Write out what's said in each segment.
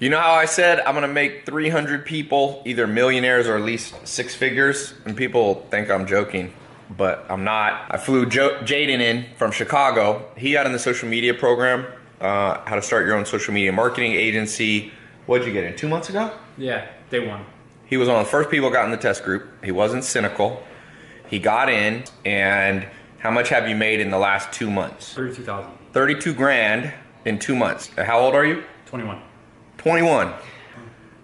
You know how I said I'm gonna make 300 people either millionaires or at least six figures? And people think I'm joking, but I'm not. I flew Jaden in from Chicago. He got in the social media program, how to start your own social media marketing agency. What'd you get in, 2 months ago? Yeah, day one. He was one of the first people who got in the test group. He wasn't cynical. He got in, and how much have you made in the last 2 months? 32,000. 32 grand in 2 months. How old are you? 21. 21.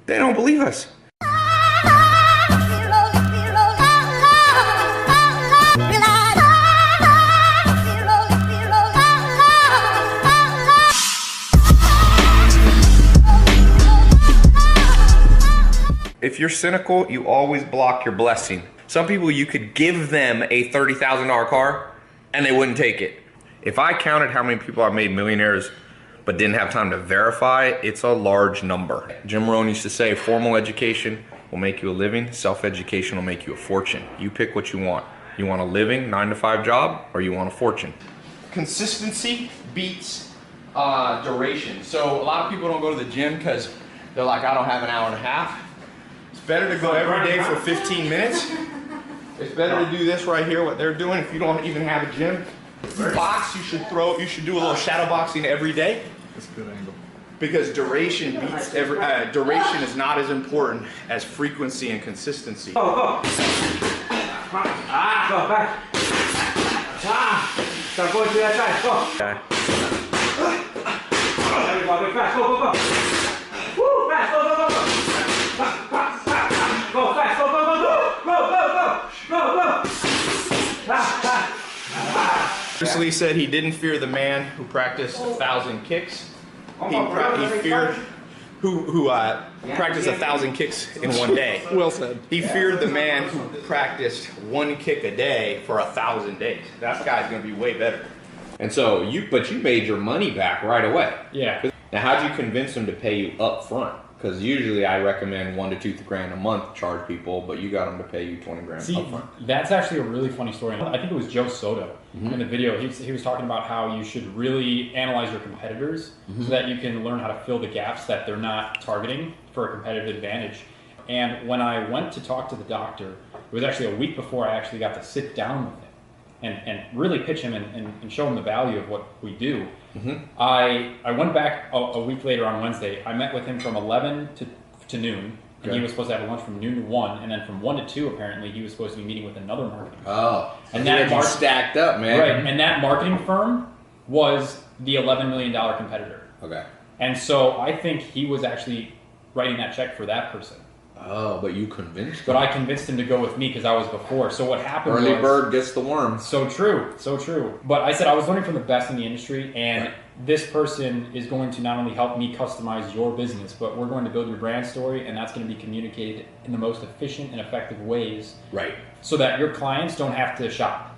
They don't believe us. If you're cynical, you always block your blessing. Some people, you could give them a $30,000 car and they wouldn't take it. If I counted how many people I've made millionaires but didn't have time to verify, it's a large number. Jim Rohn used to say, formal education will make you a living, self-education will make you a fortune. You pick what you want. You want a living, 9-to-5 job, or you want a fortune? Consistency beats duration. So a lot of people don't go to the gym because they're like, I don't have an hour and a half. It's better to go every day for 15 minutes. It's better to do this right here, what they're doing, if you don't even have a gym. If you box, you should do a little shadow boxing every day. That's a good angle. Because duration beats duration is not as important as frequency and consistency. Go, go. Go back. Start going to that side. Go. There we go. Go fast. Go, go, go. Woo, fast. Go, go, go, go. Go fast. Go, go, go, go. Go, go, go. Go, go. Bruce Lee said he didn't fear the man who practiced 1,000 kicks. He feared who practiced 1,000 kicks in one day. Well said. He feared the man who practiced one kick a day for 1,000 days. That guy's gonna be way better. And so you made your money back right away. Yeah. Now, how'd you convince them to pay you up front? Because usually I recommend 1 to 2 grand a month charge people, but you got them to pay you 20 grand See, up front. that's actually a really funny story. I think it was Joe Soto in the video. He was talking about how you should really analyze your competitors so that you can learn how to fill the gaps that they're not targeting for a competitive advantage. And when I went to talk to the doctor, it was actually a week before I actually got to sit down with him and really pitch him and show him the value of what we do. I went back a week later on Wednesday. I met with him from 11 to noon, and he was supposed to have a lunch from noon to 1, and then from 1 to 2 apparently he was supposed to be meeting with another marketing firm. Oh, and that stacked up, man. Right, and that marketing firm was the $11 million competitor. Okay. And so I think he was actually writing that check for that person. Oh, but you convinced him. But I convinced him to go with me because I was before. So what happened was... Early bird gets the worm. So true, so true. But I said I was learning from the best in the industry, and this person is going to not only help me customize your business, but we're going to build your brand story, and that's going to be communicated in the most efficient and effective ways. Right. So that your clients don't have to shop.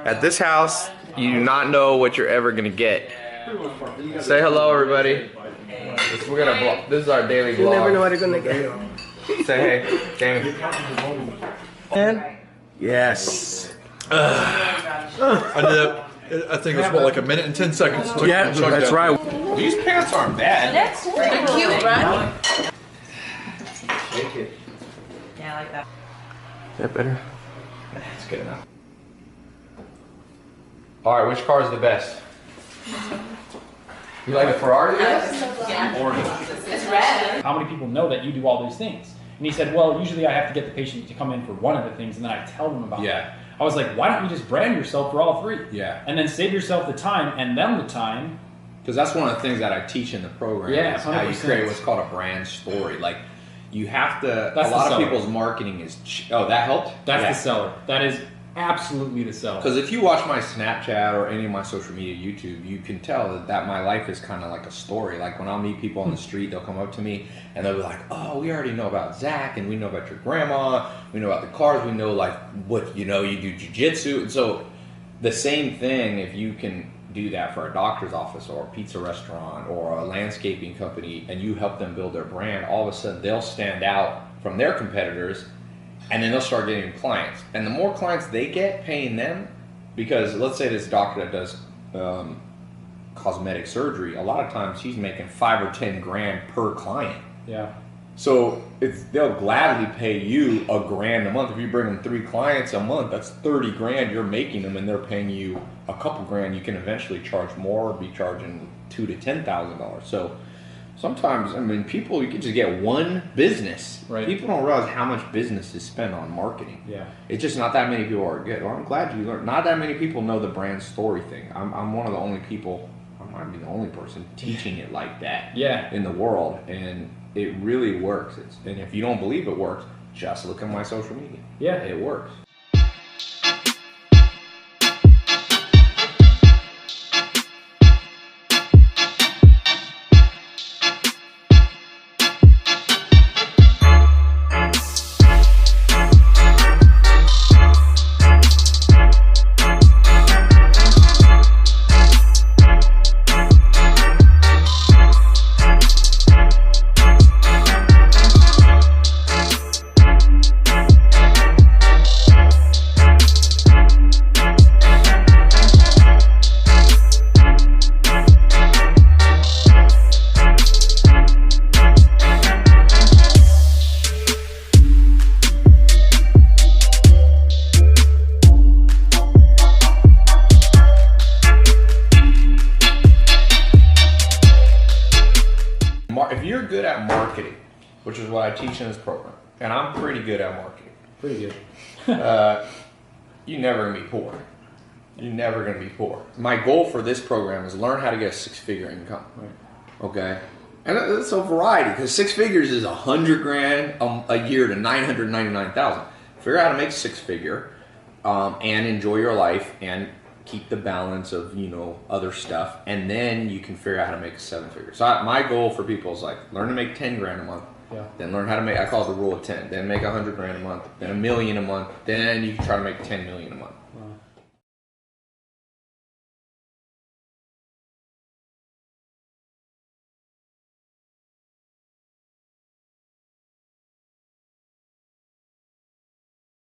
At this house, you do not know what you're ever going to get. Say hello, everybody. This is our daily vlog. You never know what you're gonna get. Say hey, Jamie. And Yes. I did it. I think it was about like a minute and 10 seconds. yeah, that's right. These pants aren't bad. They're cute, right? Shake it. Yeah, I like that. Is that better? That's good enough. All right, which car is the best? You like a Ferrari? It's red. How many people know that you do all these things? And he said, well, usually I have to get the patient to come in for one of the things, and then I tell them about it. I was like, why don't you just brand yourself for all three? Yeah. And then save yourself the time and them the time. Because that's one of the things that I teach in the program. Yeah, is how you 100%. create what's called a brand story. Like, you have to. That's a lot the of seller. people's marketing is. Oh, that helped. That's the seller. That is absolutely the seller. Because if you watch my Snapchat or any of my social media, YouTube, you can tell that my life is kind of like a story. Like when I'll meet people on the street, they'll come up to me and they'll be like, oh, we already know about Zach, and we know about your grandma, we know about the cars, we know like what, you know, you do jiu-jitsu. And so the same thing, if you can do that for a doctor's office or a pizza restaurant or a landscaping company and you help them build their brand, all of a sudden they'll stand out from their competitors. And then they'll start getting clients. And the more clients they get paying them, because let's say this doctor that does cosmetic surgery, a lot of times he's making 5 or 10 grand per client. Yeah. So they'll gladly pay you $1,000 a month. If you bring them 3 clients a month, that's 30 grand you're making them, and they're paying you a couple grand. You can eventually charge more, or be charging $2,000 to $10,000. So sometimes, I mean, people, you can just get one business. Right. People don't realize how much business is spent on marketing. Yeah. It's just not that many people are good. Well, I'm glad you learned. Not that many people know the brand story thing. I'm one of the only people, I might be the only person teaching it like that in the world. And it really works. And if you don't believe it works, just look at my social media. Yeah. It works. If you're good at marketing, which is what I teach in this program, and I'm pretty good at marketing. Pretty good. You're never going to be poor. You're never going to be poor. My goal for this program is learn how to get a 6-figure income. Right. Okay? And it's a variety, because 6 figures is 100 grand a year to 999,000. Figure out how to make 6-figure and enjoy your life and keep the balance of, you know, other stuff, and then you can figure out how to make a 7-figure. So my goal for people is like learn to make 10 grand a month, then learn how to make, I call it the rule of 10, then make 100 grand a month, then $1 million a month, then you can try to make 10 million a month. Wow.